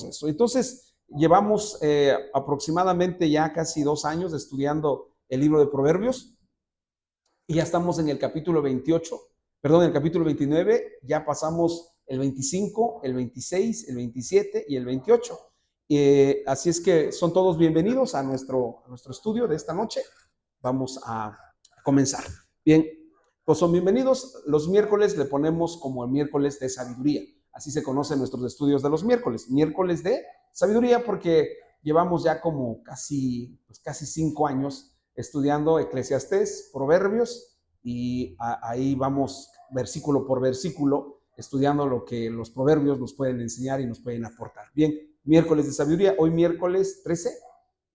eso. Entonces, llevamos aproximadamente ya casi 2 años estudiando el libro de Proverbios y ya estamos en el capítulo 28, perdón, en el capítulo 29, ya pasamos el 25, el 26, el 27 y el 28. Así es que son todos bienvenidos a nuestro estudio de esta noche. Vamos a comenzar. Bien, pues son bienvenidos. Los miércoles le ponemos como el miércoles de sabiduría. Así se conocen nuestros estudios de los miércoles de sabiduría, porque llevamos ya como casi 5 años estudiando Eclesiastés, Proverbios, y ahí vamos versículo por versículo estudiando lo que los proverbios nos pueden enseñar y nos pueden aportar. Bien, miércoles de sabiduría, hoy miércoles 13,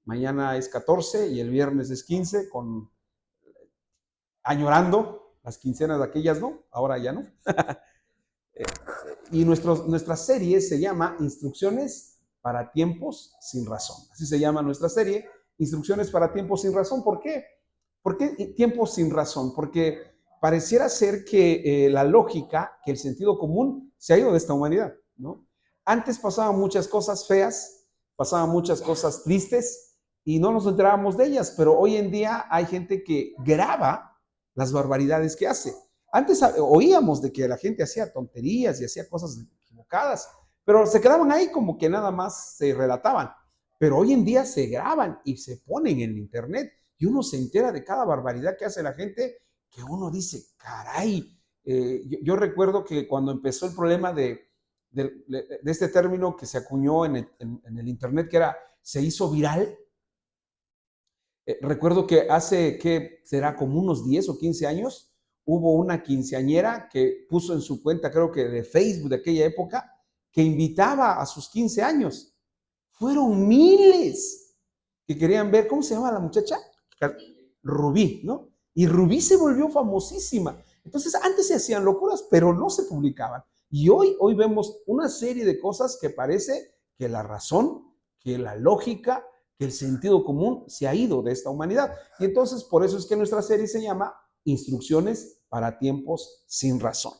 mañana es 14 y el viernes es 15, añorando las quincenas de aquellas, ¿no? Ahora ya no. Y nuestra serie se llama Instrucciones para tiempos sin razón. Así se llama nuestra serie, Instrucciones para tiempos sin razón. ¿Por qué? ¿Por qué tiempos sin razón? Porque pareciera ser que la lógica, que el sentido común se ha ido de esta humanidad, ¿no? Antes pasaban muchas cosas feas, pasaban muchas cosas tristes y no nos enterábamos de ellas, pero hoy en día hay gente que graba las barbaridades que hace. Antes oíamos de que la gente hacía tonterías y hacía cosas equivocadas, pero se quedaban ahí como que nada más se relataban. Pero hoy en día se graban y se ponen en internet y uno se entera de cada barbaridad que hace la gente, que uno dice, caray. Yo recuerdo que cuando empezó el problema de este término que se acuñó en el internet, que era, se hizo viral. Recuerdo que hace, ¿qué será? Como unos 10 o 15 años, hubo una quinceañera que puso en su cuenta, creo que de Facebook de aquella época, que invitaba a sus 15 años. Fueron miles que querían ver, ¿cómo se llama la muchacha? Rubí, ¿no? Y Rubí se volvió famosísima. Entonces, antes se hacían locuras, pero no se publicaban. Y hoy vemos una serie de cosas que parece que la razón, que la lógica, que el sentido común se ha ido de esta humanidad. Y entonces, por eso es que nuestra serie se llama Instrucciones para tiempos sin razón.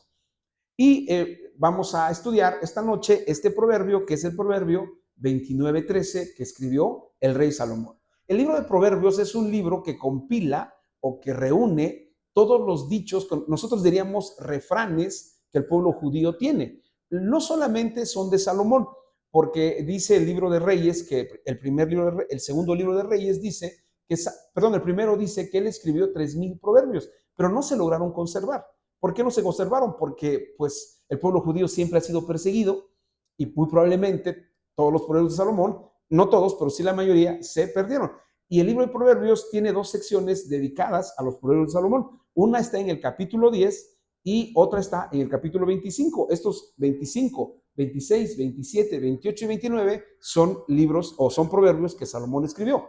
Y vamos a estudiar esta noche este proverbio, que es el proverbio 29:13, que escribió el rey Salomón. El libro de Proverbios es un libro que compila o que reúne todos los dichos, nosotros diríamos refranes, que el pueblo judío tiene. No solamente son de Salomón, porque dice el libro de Reyes, que el segundo libro de Reyes dice que, el primero dice que él escribió 3,000 proverbios, pero no se lograron conservar. ¿Por qué no se conservaron? Porque pues el pueblo judío siempre ha sido perseguido y muy probablemente todos los proverbios de Salomón, no todos, pero sí la mayoría, se perdieron. Y el libro de Proverbios tiene 2 secciones dedicadas a los proverbios de Salomón. Una está en el capítulo 10 y otra está en el capítulo 25. Estos 25, 26, 27, 28 y 29 son libros o son proverbios que Salomón escribió.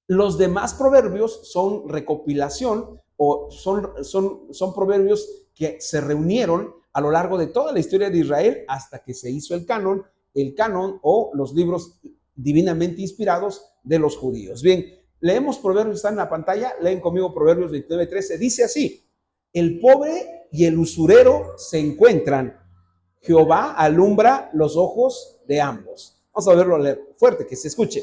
Los demás proverbios son recopilación o son proverbios que se reunieron a lo largo de toda la historia de Israel hasta que se hizo el canon o los libros divinamente inspirados de los judíos. Bien, leemos Proverbios, está en la pantalla, leen conmigo Proverbios 29:13, dice así: el pobre y el usurero se encuentran, Jehová alumbra los ojos de ambos. Vamos a verlo leer fuerte, que se escuche.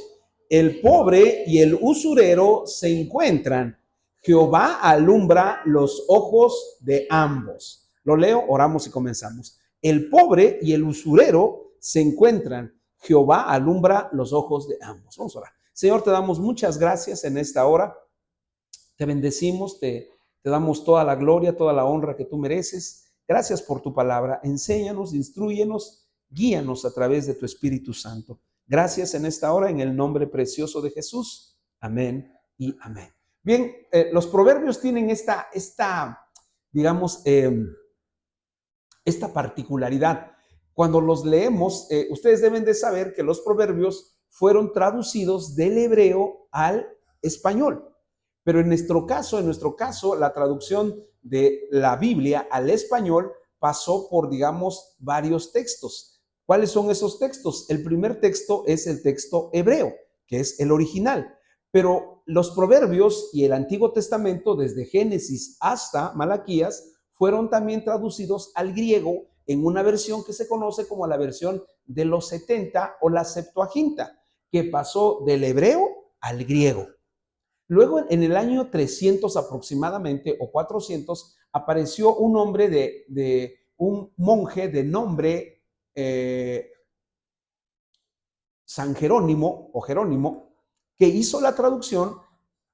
El pobre y el usurero se encuentran, Jehová alumbra los ojos de ambos. Lo leo, oramos y comenzamos. El pobre y el usurero se encuentran, Jehová alumbra los ojos de ambos. Vamos a orar. Señor, te damos muchas gracias en esta hora. Te bendecimos, te damos toda la gloria, toda la honra que tú mereces. Gracias por tu palabra. Enséñanos, instrúyenos, guíanos a través de tu Espíritu Santo. Gracias en esta hora, en el nombre precioso de Jesús. Amén y amén. Bien, los proverbios tienen esta particularidad. Cuando los leemos, ustedes deben de saber que los proverbios fueron traducidos del hebreo al español. Pero en nuestro caso, la traducción de la Biblia al español pasó por, varios textos. ¿Cuáles son esos textos? El primer texto es el texto hebreo, que es el original. Pero los proverbios y el Antiguo Testamento, desde Génesis hasta Malaquías, fueron también traducidos al griego en una versión que se conoce como la versión de los 70 o la Septuaginta, que pasó del hebreo al griego. Luego, en el año 300 aproximadamente, o 400, apareció un hombre de un monje de nombre San Jerónimo o Jerónimo, que hizo la traducción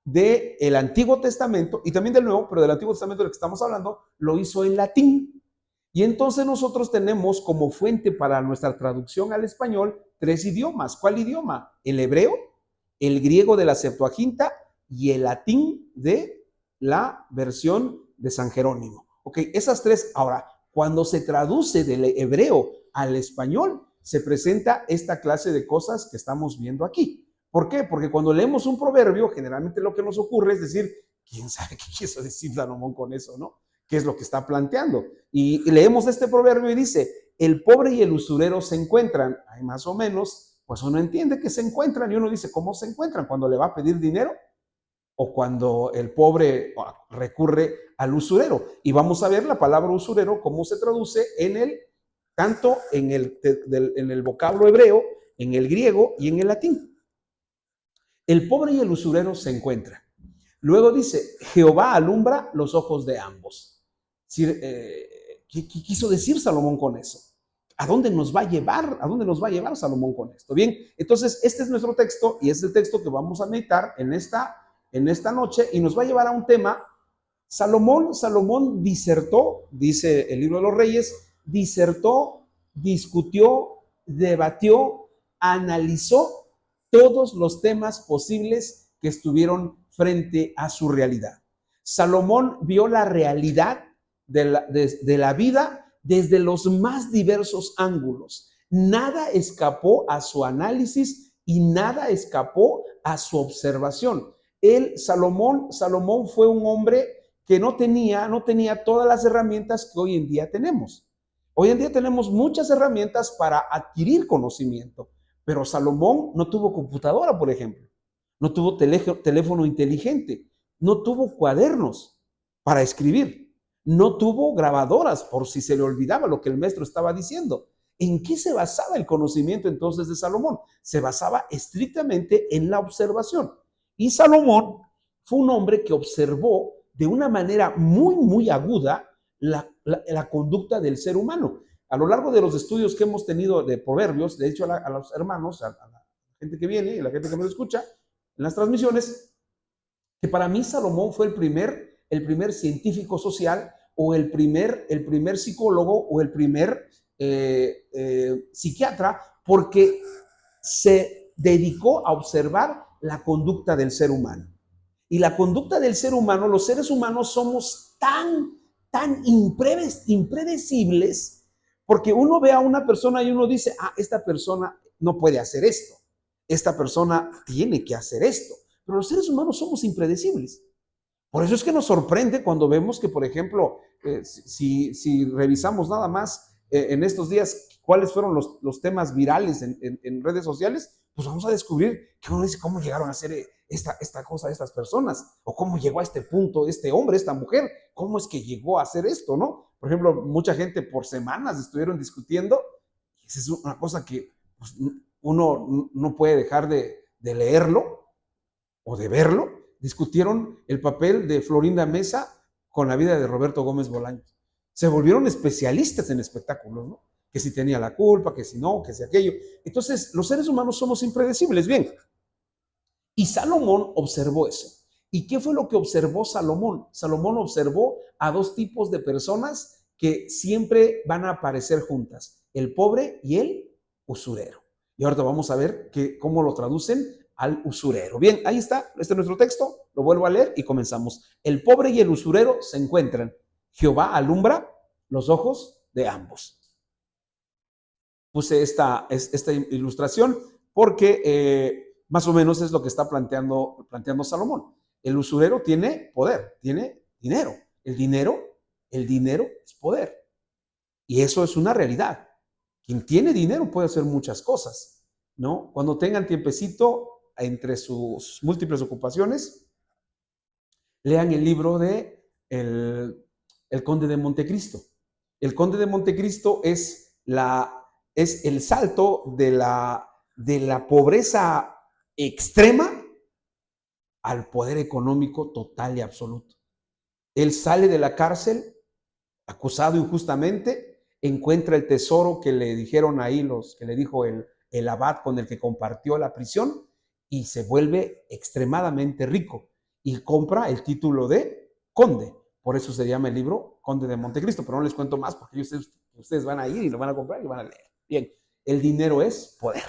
del Antiguo Testamento y también del Nuevo, pero del Antiguo Testamento del que estamos hablando, lo hizo en latín. Y entonces nosotros tenemos como fuente para nuestra traducción al español 3 idiomas. ¿Cuál idioma? El hebreo, el griego de la Septuaginta y el latín de la versión de San Jerónimo. Ok, esas 3. Ahora, cuando se traduce del hebreo al español, se presenta esta clase de cosas que estamos viendo aquí. ¿Por qué? Porque cuando leemos un proverbio, generalmente lo que nos ocurre es decir, ¿quién sabe qué quiso decir Salomón con eso, no? ¿Qué es lo que está planteando? Y leemos este proverbio y dice, el pobre y el usurero se encuentran. Hay más o menos, pues uno entiende que se encuentran y uno dice, ¿cómo se encuentran? ¿Cuando le va a pedir dinero? ¿O cuando el pobre recurre al usurero? Y vamos a ver la palabra usurero, cómo se traduce tanto en el vocablo hebreo, en el griego y en el latín. El pobre y el usurero se encuentran. Luego dice, Jehová alumbra los ojos de ambos. ¿Qué quiso decir Salomón con eso? ¿A dónde nos va a llevar? ¿A dónde nos va a llevar Salomón con esto? Bien, entonces este es nuestro texto y es el texto que vamos a meditar en esta noche y nos va a llevar a un tema. Salomón disertó, dice el libro de los Reyes, disertó, discutió, debatió, analizó todos los temas posibles que estuvieron frente a su realidad. Salomón vio la realidad de la vida desde los más diversos ángulos. Nada escapó a su análisis y nada escapó a su observación. Salomón fue un hombre que no tenía todas las herramientas que hoy en día tenemos. Hoy en día tenemos muchas herramientas para adquirir conocimiento, pero Salomón no tuvo computadora, por ejemplo, no tuvo teléfono inteligente, no tuvo cuadernos para escribir, no tuvo grabadoras por si se le olvidaba lo que el maestro estaba diciendo. ¿En qué se basaba el conocimiento entonces de Salomón? Se basaba estrictamente en la observación. Y Salomón fue un hombre que observó de una manera muy, muy aguda la conducta del ser humano. A lo largo de los estudios que hemos tenido de proverbios, de hecho a los hermanos, a la gente que viene y la gente que nos escucha en las transmisiones, que para mí Salomón fue el primer científico social o el primer psicólogo o el primer psiquiatra, porque se dedicó a observar la conducta del ser humano. Y la conducta del ser humano, los seres humanos somos tan impredecibles, porque uno ve a una persona y uno dice, esta persona no puede hacer esto, esta persona tiene que hacer esto. Pero los seres humanos somos impredecibles. Por eso es que nos sorprende cuando vemos que, por ejemplo, si revisamos nada más en estos días cuáles fueron los temas virales en redes sociales, pues vamos a descubrir que uno dice cómo llegaron a hacer esta cosa estas personas, o cómo llegó a este punto este hombre, esta mujer, cómo es que llegó a hacer esto, ¿no? Por ejemplo, mucha gente por semanas estuvieron discutiendo, y esa es una cosa que pues, uno no puede dejar de leerlo o de verlo. Discutieron el papel de Florinda Mesa con la vida de Roberto Gómez Bolaños. Se volvieron especialistas en espectáculos, ¿no? Que si tenía la culpa, que si no, que si aquello. Entonces, los seres humanos somos impredecibles. Bien, y Salomón observó eso. ¿Y qué fue lo que observó Salomón? Salomón observó a 2 tipos de personas que siempre van a aparecer juntas, el pobre y el usurero. Y ahorita vamos a ver cómo lo traducen al usurero. Bien, ahí está, este es nuestro texto, lo vuelvo a leer y comenzamos. El pobre y el usurero se encuentran. Jehová alumbra los ojos de ambos. Puse esta ilustración porque más o menos es lo que está planteando Salomón. El usurero tiene poder, tiene dinero. El dinero es poder. Y eso es una realidad. Quien tiene dinero puede hacer muchas cosas, ¿no? Cuando tengan tiempecito entre sus múltiples ocupaciones, lean el libro de el Conde de Montecristo. El Conde de Montecristo es la es el salto de la pobreza extrema al poder económico total y absoluto. Él sale de la cárcel acusado injustamente, encuentra el tesoro que le dijeron ahí que le dijo el abad con el que compartió la prisión, y se vuelve extremadamente rico y compra el título de conde. Por eso se llama el libro Conde de Montecristo, pero no les cuento más porque ustedes van a ir y lo van a comprar y van a leer. Bien, el dinero es poder.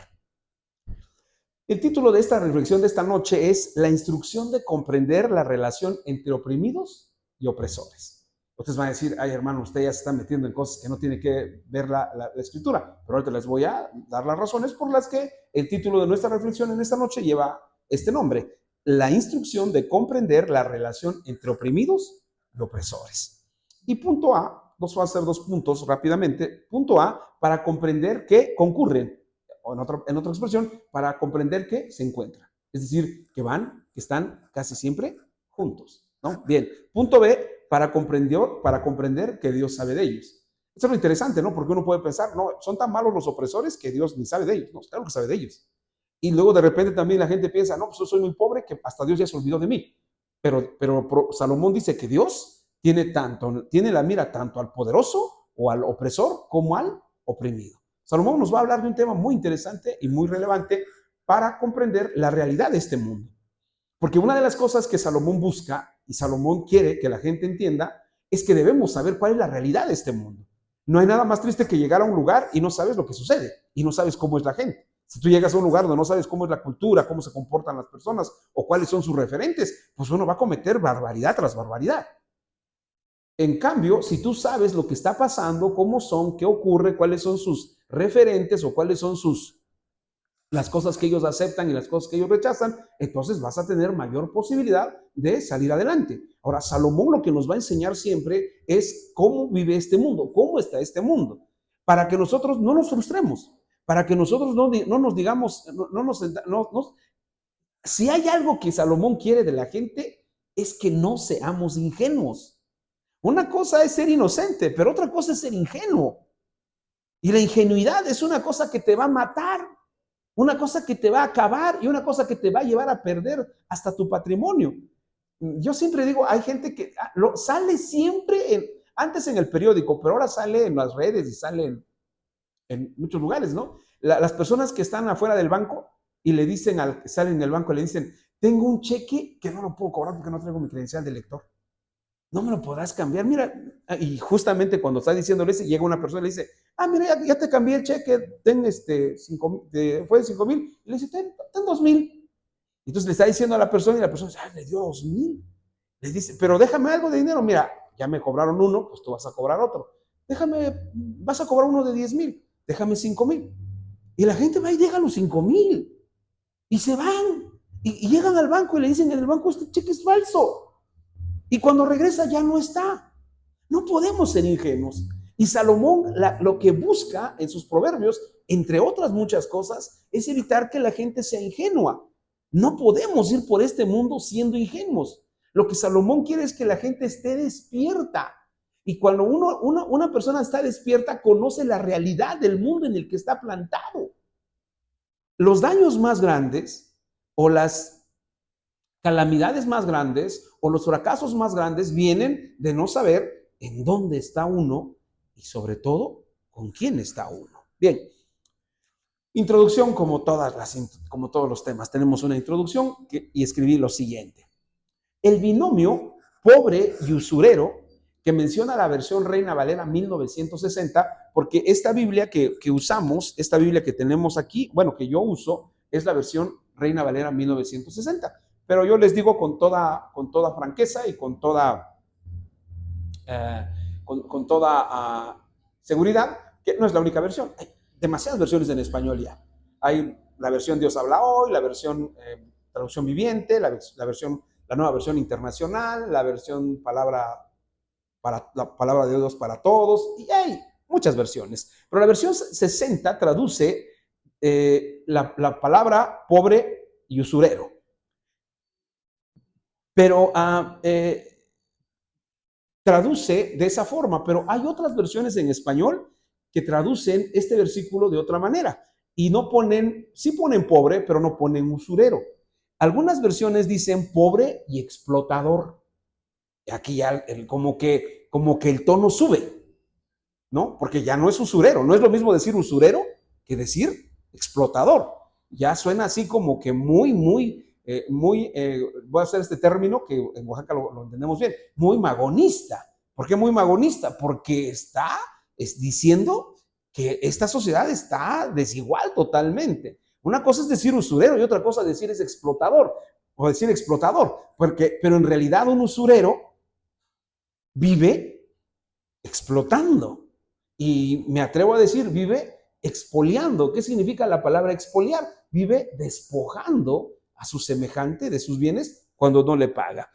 El título de esta reflexión de esta noche es La instrucción de comprender la relación entre oprimidos y opresores. Ustedes van a decir, ay hermano, usted ya se está metiendo en cosas que no tiene que ver la escritura, pero ahorita les voy a dar las razones por las que el título de nuestra reflexión en esta noche lleva este nombre: La instrucción de comprender la relación entre oprimidos y opresores. Y punto A, voy a hacer 2 puntos rápidamente. Punto A, para comprender que concurren, o en otra expresión, para comprender que se encuentran. Es decir, que están casi siempre juntos, ¿no? Bien. Punto B, para comprender que Dios sabe de ellos. Eso es lo interesante, ¿no? Porque uno puede pensar, no, son tan malos los opresores que Dios ni sabe de ellos. No, claro que sabe de ellos. Y luego de repente también la gente piensa, no, pues yo soy muy pobre que hasta Dios ya se olvidó de mí. Pero Salomón dice que Dios tiene la mira tanto al poderoso o al opresor como al oprimido. Salomón nos va a hablar de un tema muy interesante y muy relevante para comprender la realidad de este mundo. Porque una de las cosas que Salomón busca y Salomón quiere que la gente entienda es que debemos saber cuál es la realidad de este mundo. No hay nada más triste que llegar a un lugar y no sabes lo que sucede y no sabes cómo es la gente. Si tú llegas a un lugar donde no sabes cómo es la cultura, cómo se comportan las personas o cuáles son sus referentes, pues uno va a cometer barbaridad tras barbaridad. En cambio, si tú sabes lo que está pasando, cómo son, qué ocurre, cuáles son sus referentes o cuáles son las cosas que ellos aceptan y las cosas que ellos rechazan, entonces vas a tener mayor posibilidad de salir adelante. Ahora, Salomón lo que nos va a enseñar siempre es cómo vive este mundo, cómo está este mundo, para que nosotros no nos frustremos, para que nosotros no nos digamos, si hay algo que Salomón quiere de la gente, es que no seamos ingenuos. Una cosa es ser inocente, pero otra cosa es ser ingenuo. Y la ingenuidad es una cosa que te va a matar, una cosa que te va a acabar y una cosa que te va a llevar a perder hasta tu patrimonio. Yo siempre digo, hay gente que sale siempre, antes en el periódico, pero ahora sale en las redes y sale en muchos lugares, ¿no? Las personas que están afuera del banco y le dicen al que sale en el banco, le dicen, tengo un cheque que no lo puedo cobrar porque no traigo mi credencial de lector. No me lo podrás cambiar, mira. Y justamente cuando está diciéndole eso, llega una persona y le dice, mira, ya te cambié el cheque, ten fue de 5,000, y le dice, ten 2,000. Entonces le está diciendo a la persona y la persona dice, le dio 2,000. Le dice, pero déjame algo de dinero, mira, ya me cobraron uno, pues tú vas a cobrar otro. Vas a cobrar uno de 10,000, déjame 5,000. Y la gente va y deja los 5,000 y se van y llegan al banco y le dicen en el banco, este cheque es falso. Y cuando regresa ya no está. No podemos ser ingenuos. Y Salomón lo que busca en sus proverbios, entre otras muchas cosas, es evitar que la gente sea ingenua. No podemos ir por este mundo siendo ingenuos. Lo que Salomón quiere es que la gente esté despierta. Y cuando una persona está despierta, conoce la realidad del mundo en el que está plantado. Los daños más grandes o las calamidades más grandes o los fracasos más grandes vienen de no saber en dónde está uno y sobre todo con quién está uno. Bien, introducción como todos los temas. Tenemos una introducción y escribí lo siguiente. El binomio pobre y usurero, que menciona la versión Reina Valera 1960, porque esta Biblia que usamos, esta Biblia que tenemos aquí, bueno, que yo uso, es la versión Reina Valera 1960. Pero yo les digo con toda franqueza y con toda seguridad que no es la única versión. Hay demasiadas versiones en español ya. Hay la versión Dios habla hoy, la versión traducción viviente, la nueva versión internacional, la versión la palabra de Dios para todos, y hay muchas versiones. Pero la versión 60 traduce la palabra pobre y usurero. Pero traduce de esa forma, pero hay otras versiones en español que traducen este versículo de otra manera y no ponen, sí ponen pobre, pero no ponen usurero. Algunas versiones dicen pobre y explotador. Aquí ya como que el tono sube, ¿no? Porque ya no es usurero, no es lo mismo decir usurero que decir explotador. Ya suena así como que voy a hacer este término que en Oaxaca lo entendemos bien, muy magonista. ¿Por qué muy magonista? Porque está diciendo que esta sociedad está desigual totalmente. Una cosa es decir usurero y otra cosa es decir es explotador o decir explotador, pero en realidad un usurero vive explotando. Y me atrevo a decir, vive expoliando. ¿Qué significa la palabra expoliar? Vive despojando a su semejante de sus bienes cuando no le paga.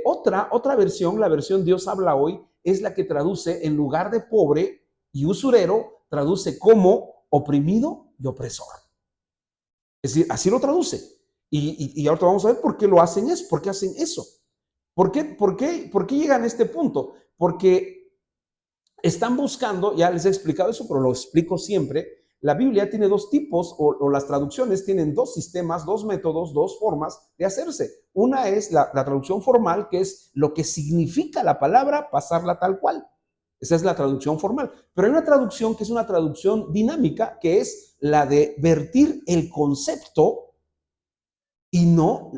Otra versión, la versión Dios habla hoy, es la que traduce en lugar de pobre y usurero, traduce como oprimido y opresor. Es decir, así lo traduce. Y ahora vamos a ver por qué lo hacen eso, por qué hacen eso. ¿Por qué llegan a este punto? Porque están buscando, ya les he explicado eso, pero lo explico siempre, la Biblia tiene dos tipos, o las traducciones tienen dos sistemas, dos métodos, dos formas de hacerse. Una es la traducción formal, que es lo que significa la palabra, pasarla tal cual. Esa es la traducción formal. Pero hay una traducción que es una traducción dinámica, que es la de vertir el concepto y no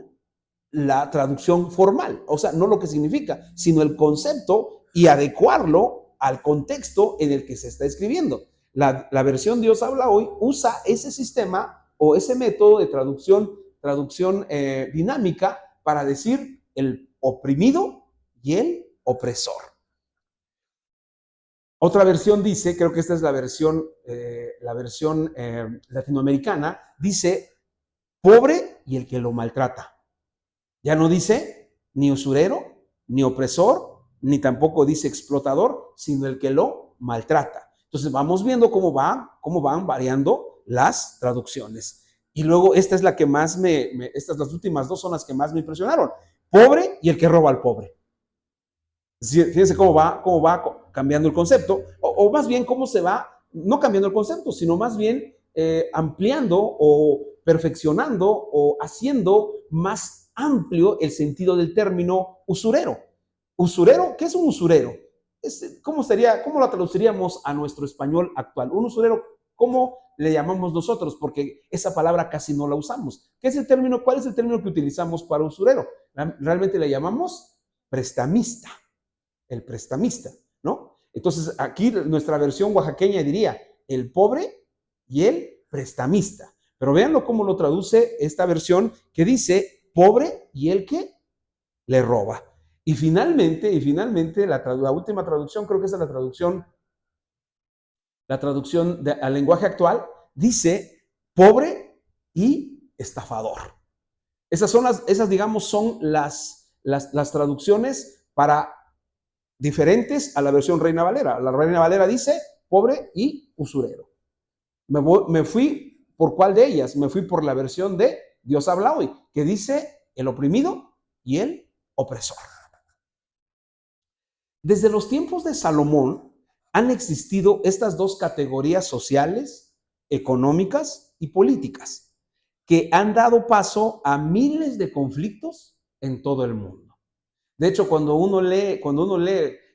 la traducción formal. O sea, no lo que significa, sino el concepto y adecuarlo al contexto en el que se está escribiendo. La versión Dios habla hoy usa ese sistema o ese método de traducción dinámica para decir el oprimido y el opresor. Otra versión dice, creo que esta es la versión latinoamericana, dice pobre y el que lo maltrata. Ya no dice ni usurero, ni opresor, ni tampoco dice explotador, sino el que lo maltrata. Entonces vamos viendo cómo van variando las traducciones. Y luego esta es la que más las últimas dos son las que más me impresionaron. Pobre y el que roba al pobre. Fíjense cómo va cambiando el concepto, o más bien cómo se va, no cambiando el concepto, sino más bien ampliando o perfeccionando o haciendo más amplio el sentido del término usurero. ¿Usurero? ¿Qué es un usurero? ¿Cómo lo traduciríamos a nuestro español actual? Un usurero, ¿cómo le llamamos nosotros? Porque esa palabra casi no la usamos. ¿Cuál es el término que utilizamos para usurero? Realmente le llamamos prestamista. El prestamista, ¿no? Entonces, aquí nuestra versión oaxaqueña diría el pobre y el prestamista. Pero véanlo cómo lo traduce esta versión que dice pobre y el que le roba. Y finalmente la última traducción, creo que es la traducción al lenguaje actual, dice pobre y estafador. Esas digamos, son las traducciones para diferentes a la versión Reina Valera. La Reina Valera dice pobre y usurero. Me fui por cuál de ellas? Me fui por la versión de Dios habla hoy, que dice el oprimido y el opresor. Desde los tiempos de Salomón han existido estas dos categorías sociales, económicas y políticas, que han dado paso a miles de conflictos en todo el mundo. De hecho, cuando uno lee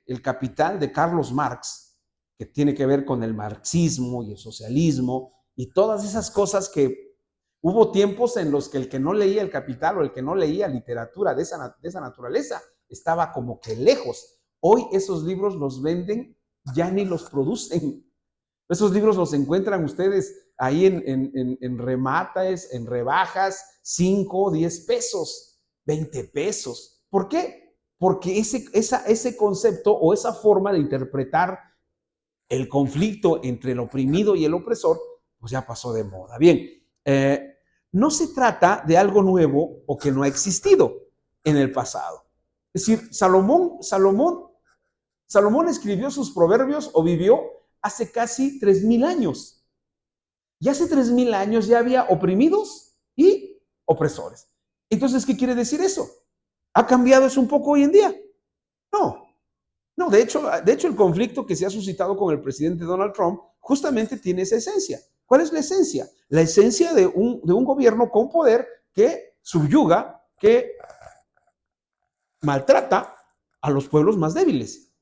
El Capital de Carlos Marx, que tiene que ver con el marxismo y el socialismo y todas esas cosas que hubo tiempos en los que el que no leía El Capital o el que no leía literatura de esa naturaleza estaba como que lejos. Hoy esos libros los venden, ya ni los producen. Esos libros los encuentran ustedes ahí en remates, en rebajas, 5, 10 pesos, 20 pesos. ¿Por qué? Porque ese concepto o esa forma de interpretar el conflicto entre el oprimido y el opresor, pues ya pasó de moda. Bien, no se trata de algo nuevo o que no ha existido en el pasado. Es decir, Salomón escribió sus proverbios o vivió hace casi 3,000 años. Y hace 3,000 años ya había oprimidos y opresores. Entonces, ¿qué quiere decir eso? ¿Ha cambiado eso un poco hoy en día? No, de hecho el conflicto que se ha suscitado con el presidente Donald Trump justamente tiene esa esencia. ¿Cuál es la esencia? La esencia de un gobierno con poder que subyuga, que maltrata a los pueblos más débiles,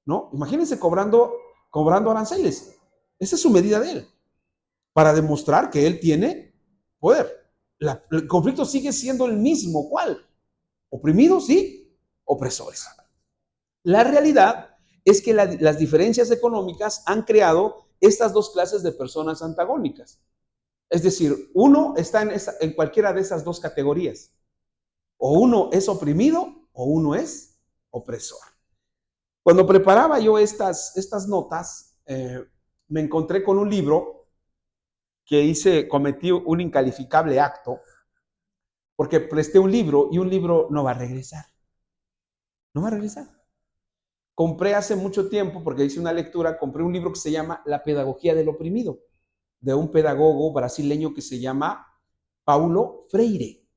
¿no? Imagínense cobrando aranceles. Esa es su medida de él, para demostrar que él tiene poder. El conflicto sigue siendo el mismo. ¿Cuál? Oprimidos y opresores. La realidad es que las diferencias económicas han creado estas dos clases de personas antagónicas. Es decir, uno está en cualquiera de esas dos categorías. O uno es oprimido o uno es opresor. Cuando preparaba yo estas notas, me encontré con un libro que cometí un incalificable acto, porque presté un libro y un libro no va a regresar. No va a regresar. Compré hace mucho tiempo, porque hice una lectura, compré un libro que se llama La pedagogía del oprimido, de un pedagogo brasileño que se llama Paulo Freire.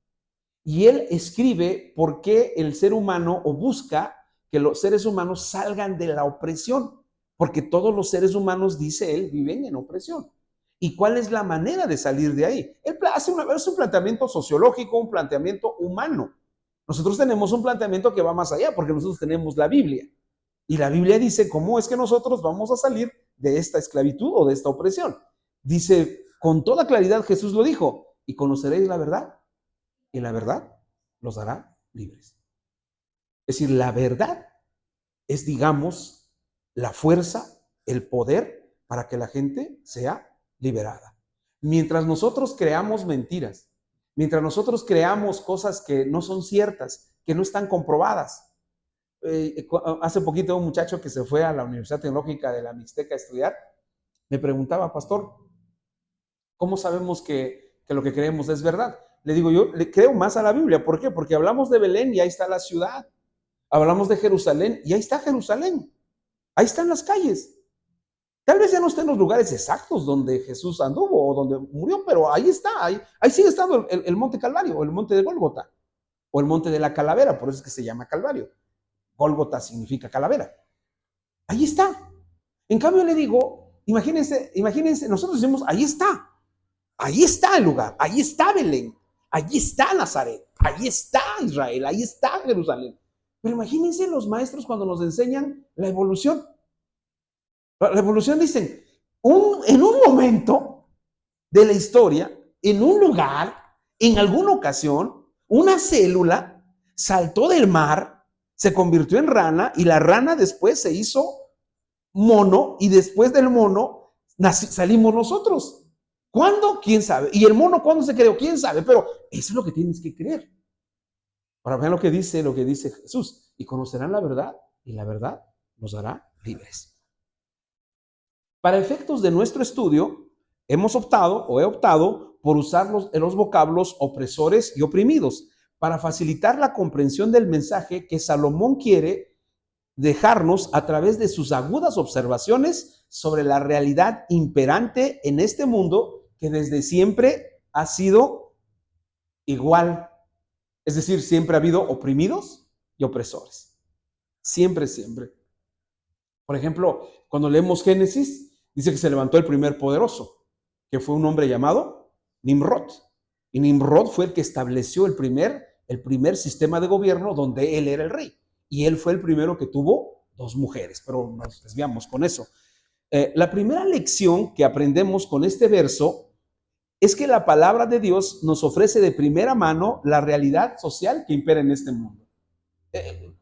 Y él escribe por qué el ser humano, o busca que los seres humanos salgan de la opresión, porque todos los seres humanos, dice él, viven en opresión. ¿Y cuál es la manera de salir de ahí? Él hace un planteamiento sociológico, un planteamiento humano. Nosotros tenemos un planteamiento que va más allá, porque nosotros tenemos la Biblia. Y la Biblia dice cómo es que nosotros vamos a salir de esta esclavitud o de esta opresión. Dice, con toda claridad Jesús lo dijo, y conoceréis la verdad, y la verdad los hará libres. Es decir, la verdad es, digamos, la fuerza, el poder para que la gente sea liberada. Mientras nosotros creamos mentiras, mientras nosotros creamos cosas que no son ciertas, que no están comprobadas. Hace poquito un muchacho que se fue a la Universidad Tecnológica de la Mixteca a estudiar, me preguntaba, pastor, ¿cómo sabemos que lo que creemos es verdad? Le digo, yo le creo más a la Biblia. ¿Por qué? Porque hablamos de Belén y ahí está la ciudad. Hablamos de Jerusalén y ahí está Jerusalén. Ahí están las calles. Tal vez ya no esté en los lugares exactos donde Jesús anduvo o donde murió, pero ahí está. Ahí sigue estando el monte Calvario, o el monte de Gólgota, o el monte de la calavera, por eso es que se llama Calvario. Gólgota significa calavera. Ahí está. En cambio le digo, imagínense, nosotros decimos, ahí está el lugar, ahí está Belén, ahí está Nazaret, ahí está Israel, ahí está Jerusalén. Pero imagínense los maestros cuando nos enseñan la evolución. La evolución dicen, en un momento de la historia, en un lugar, en alguna ocasión, una célula saltó del mar, se convirtió en rana, y la rana después se hizo mono, y después del mono salimos nosotros. ¿Cuándo? ¿Quién sabe? ¿Y el mono cuándo se creó? ¿Quién sabe? Pero eso es lo que tienes que creer. Ahora vean lo que dice Jesús. Y conocerán la verdad, y la verdad nos hará libres. Para efectos de nuestro estudio, he optado por usar los vocablos opresores y oprimidos para facilitar la comprensión del mensaje que Salomón quiere dejarnos a través de sus agudas observaciones sobre la realidad imperante en este mundo, que desde siempre ha sido igual. Es decir, siempre ha habido oprimidos y opresores. Siempre, siempre. Por ejemplo, cuando leemos Génesis, dice que se levantó el primer poderoso, que fue un hombre llamado Nimrod. Y Nimrod fue el que estableció el primer sistema de gobierno donde él era el rey. Y él fue el primero que tuvo 2 mujeres, pero nos desviamos con eso. La primera lección que aprendemos con este verso es que la palabra de Dios nos ofrece de primera mano la realidad social que impera en este mundo.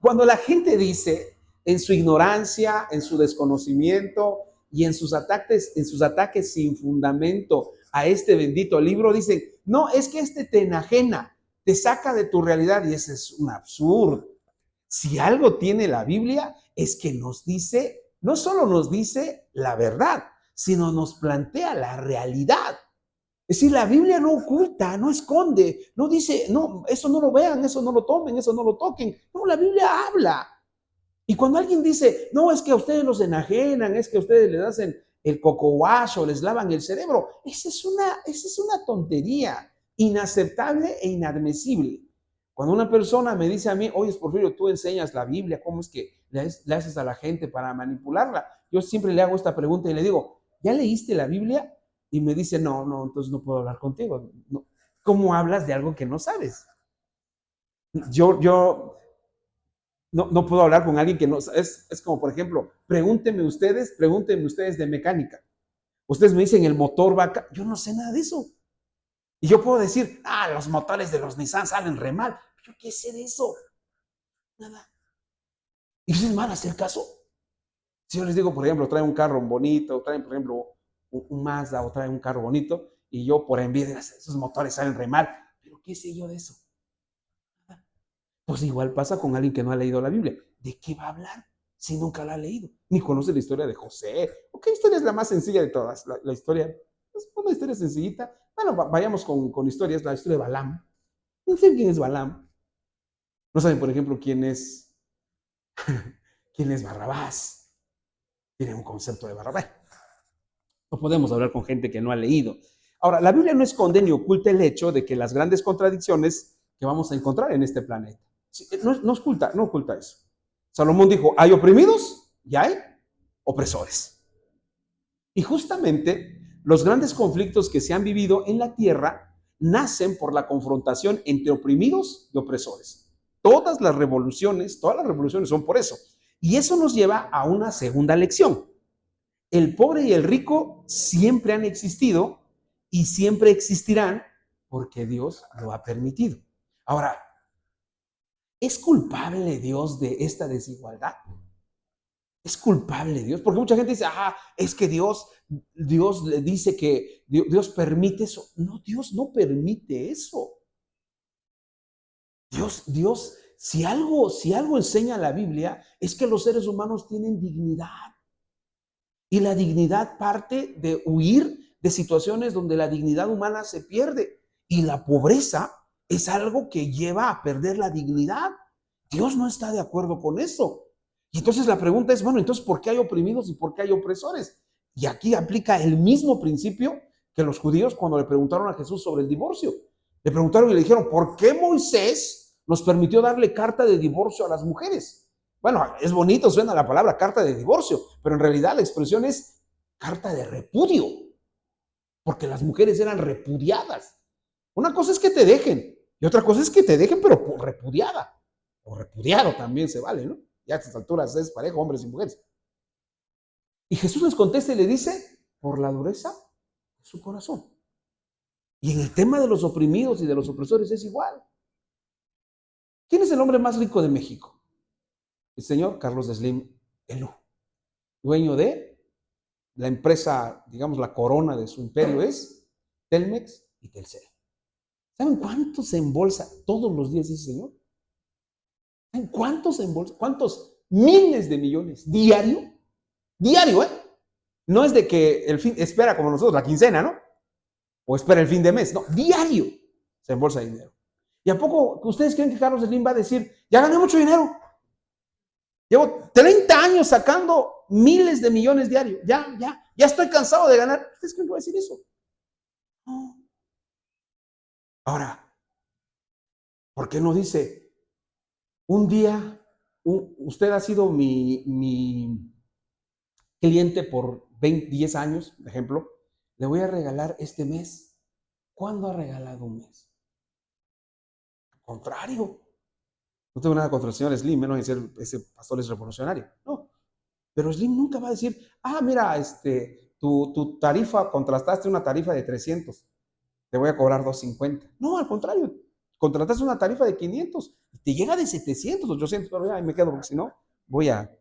Cuando la gente dice, en su ignorancia, en su desconocimiento y en sus ataques sin fundamento a este bendito libro, dicen, no, es que te enajena, te saca de tu realidad, y ese es un absurdo. Si algo tiene la Biblia es que nos dice, no solo nos dice la verdad, sino nos plantea la realidad. Es decir, la Biblia no oculta, no esconde, no dice, no, eso no lo vean, eso no lo tomen, eso no lo toquen. No, la Biblia habla. Y cuando alguien dice, no, es que a ustedes los enajenan, es que a ustedes les hacen el coco wash o les lavan el cerebro, esa es una tontería inaceptable e inadmisible. Cuando una persona me dice a mí, oye, Porfirio, tú enseñas la Biblia, ¿cómo es que le haces a la gente para manipularla? Yo siempre le hago esta pregunta y le digo, ¿ya leíste la Biblia? Y me dice, no, entonces no puedo hablar contigo. No. ¿Cómo hablas de algo que no sabes? Yo no puedo hablar con alguien que no, es como, por ejemplo, pregúntenme ustedes de mecánica. Ustedes me dicen, el motor va acá. Yo no sé nada de eso. Y yo puedo decir, los motores de los Nissan salen re mal. ¿Yo qué sé de eso? Nada. ¿Y ustedes van a hacer caso? Si yo les digo, por ejemplo, traen un carro bonito, traen, por ejemplo, un Mazda o traen un carro bonito, y yo por envidia, esos motores salen re mal. ¿Pero qué sé yo de eso? Pues igual pasa con alguien que no ha leído la Biblia. ¿De qué va a hablar si nunca la ha leído? Ni conoce la historia de José. ¿Qué historia es la más sencilla de todas? La historia, es una historia sencillita. Bueno, vayamos con historias. La historia de Balaam. No sé quién es Balaam. No saben, por ejemplo, quién es Barrabás. Tienen un concepto de Barrabás. No podemos hablar con gente que no ha leído. Ahora, la Biblia no esconde ni oculta el hecho de que las grandes contradicciones que vamos a encontrar en este planeta. No oculta eso. Salomón dijo, hay oprimidos y hay opresores. Y justamente los grandes conflictos que se han vivido en la tierra nacen por la confrontación entre oprimidos y opresores. Todas las revoluciones son por eso. Y eso nos lleva a una segunda lección. El pobre y el rico siempre han existido y siempre existirán porque Dios lo ha permitido. Ahora, ¿es culpable Dios de esta desigualdad? ¿Es culpable Dios? Porque mucha gente dice, es que Dios le dice que Dios permite eso. No, Dios no permite eso. Dios, si algo enseña la Biblia, es que los seres humanos tienen dignidad. Y la dignidad parte de huir de situaciones donde la dignidad humana se pierde. Y la pobreza es algo que lleva a perder la dignidad. Dios no está de acuerdo con eso. Y entonces la pregunta es, bueno, entonces, ¿por qué hay oprimidos y por qué hay opresores? Y aquí aplica el mismo principio que los judíos cuando le preguntaron a Jesús sobre el divorcio. Le preguntaron y le dijeron, ¿por qué Moisés nos permitió darle carta de divorcio a las mujeres? Bueno, es bonito, suena la palabra carta de divorcio, pero en realidad la expresión es carta de repudio, porque las mujeres eran repudiadas. Una cosa es que te dejen, y otra cosa es que te dejen, pero por repudiada, o repudiado también se vale, ¿no? Ya a estas alturas es parejo, hombres y mujeres. Y Jesús les contesta y le dice, por la dureza de su corazón. Y en el tema de los oprimidos y de los opresores es igual. ¿Quién es el hombre más rico de México? El señor Carlos Slim Elú, dueño de la empresa, digamos, la corona de su imperio es Telmex y Telcel. ¿Saben cuánto se embolsa todos los días ese señor? ¿Saben cuánto se embolsa? ¿Cuántos miles de millones diario? Diario, ¿eh? No es de que el fin, espera como nosotros, la quincena, ¿no? O espera el fin de mes, no, diario se embolsa dinero. ¿Y a poco ustedes creen que Carlos Slim va a decir, ya gané mucho dinero? Llevo 30 años sacando miles de millones diarios. Ya estoy cansado de ganar. ¿Ustedes creen que va a decir eso? No. Ahora, ¿por qué no dice, un día, usted ha sido mi cliente por 10 años, por ejemplo, le voy a regalar este mes? ¿Cuándo ha regalado un mes? Al contrario. No tengo nada contra el señor Slim, menos en ser ese pastor es revolucionario. No. Pero Slim nunca va a decir, mira, tu tarifa, contrataste una tarifa de 300, te voy a cobrar 250. No, al contrario, contrataste una tarifa de 500, te llega de 700, 800, pero ya me quedo, porque si no, voy a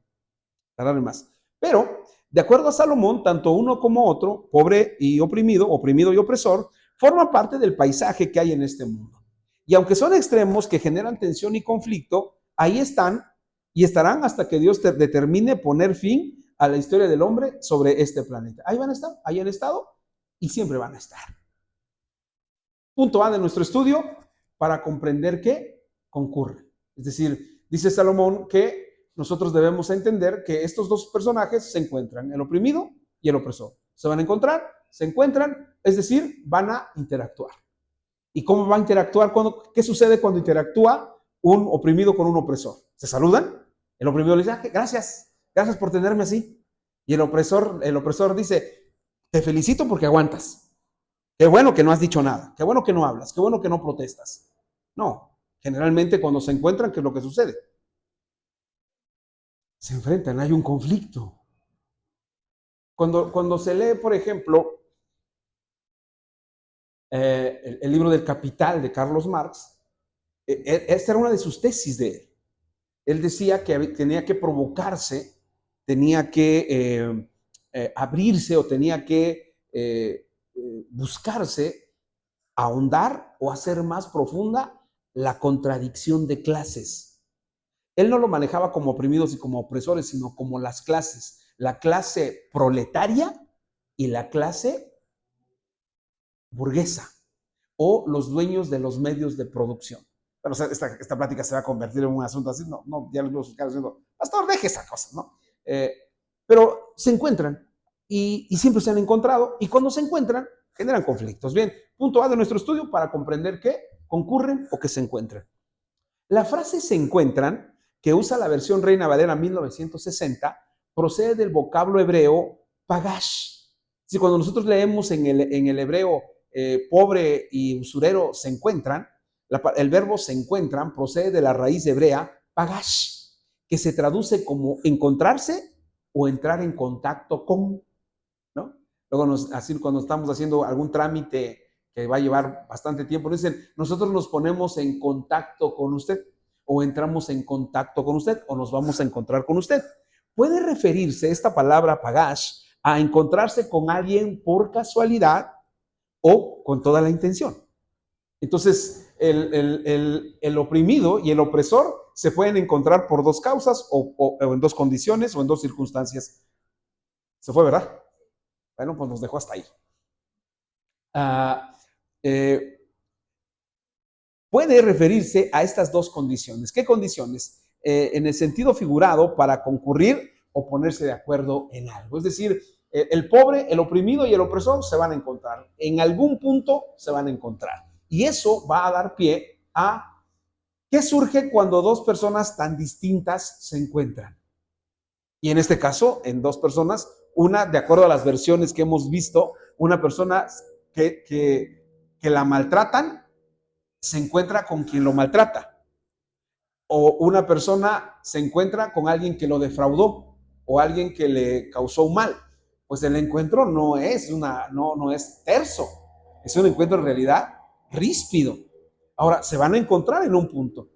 tardarme más. Pero, de acuerdo a Salomón, tanto uno como otro, pobre y oprimido y opresor, forman parte del paisaje que hay en este mundo. Y aunque son extremos que generan tensión y conflicto, ahí están y estarán hasta que Dios determine poner fin a la historia del hombre sobre este planeta. Ahí van a estar, ahí han estado y siempre van a estar. Punto A de nuestro estudio, para comprender qué concurre. Es decir, dice Salomón que nosotros debemos entender que estos dos personajes se encuentran, el oprimido y el opresor. Se van a encontrar, se encuentran, es decir, van a interactuar. ¿Y cómo va a interactuar? ¿Qué sucede cuando interactúa un oprimido con un opresor? ¿Se saludan? El oprimido le dice, gracias por tenerme así. Y el opresor dice, Te felicito porque aguantas. Qué bueno que no has dicho nada. Qué bueno que no hablas. Qué bueno que no protestas. No, generalmente cuando se encuentran, ¿qué es lo que sucede? Se enfrentan, hay un conflicto. Cuando se lee, por ejemplo, el libro del Capital de Carlos Marx, esta era una de sus tesis de él. Él decía que tenía que provocarse, tenía que abrirse o tenía que buscarse ahondar o hacer más profunda la contradicción de clases. Él no lo manejaba como oprimidos y como opresores, sino como las clases. La clase proletaria y la clase burguesa o los dueños de los medios de producción. Pero o sea, esta plática se va a convertir en un asunto así. No, no, ya los veo sus caras diciendo, pastor, deje esa cosa, ¿no? Pero se encuentran y siempre se han encontrado y cuando se encuentran generan conflictos. Bien, punto A de nuestro estudio para comprender que concurren o que se encuentran. La frase se encuentran, que usa la versión Reina Valera 1960, procede del vocablo hebreo pagash. Si cuando nosotros leemos en el hebreo pobre y usurero se encuentran, el verbo se encuentran procede de la raíz hebrea pagash, que se traduce como encontrarse o entrar en contacto con, ¿no? Luego, así cuando estamos haciendo algún trámite que va a llevar bastante tiempo, nos dicen, nosotros nos ponemos en contacto con usted, o entramos en contacto con usted, o nos vamos a encontrar con usted. Puede referirse esta palabra pagash a encontrarse con alguien por casualidad o con toda la intención. Entonces, el oprimido y el opresor se pueden encontrar por dos causas o en dos condiciones o en dos circunstancias. Se fue, ¿verdad? Bueno, pues nos dejó hasta ahí. Puede referirse a estas dos condiciones. ¿Qué condiciones? En el sentido figurado, para concurrir o ponerse de acuerdo en algo. Es decir, el pobre, el oprimido y el opresor se van a encontrar. En algún punto se van a encontrar. Y eso va a dar pie a qué surge cuando dos personas tan distintas se encuentran. Y en este caso, en dos personas, una, de acuerdo a las versiones que hemos visto, una persona que la maltratan se encuentra con quien lo maltrata. O una persona se encuentra con alguien que lo defraudó o alguien que le causó un mal. Pues el encuentro no es terso, es un encuentro en realidad ríspido. Ahora, se van a encontrar en un punto.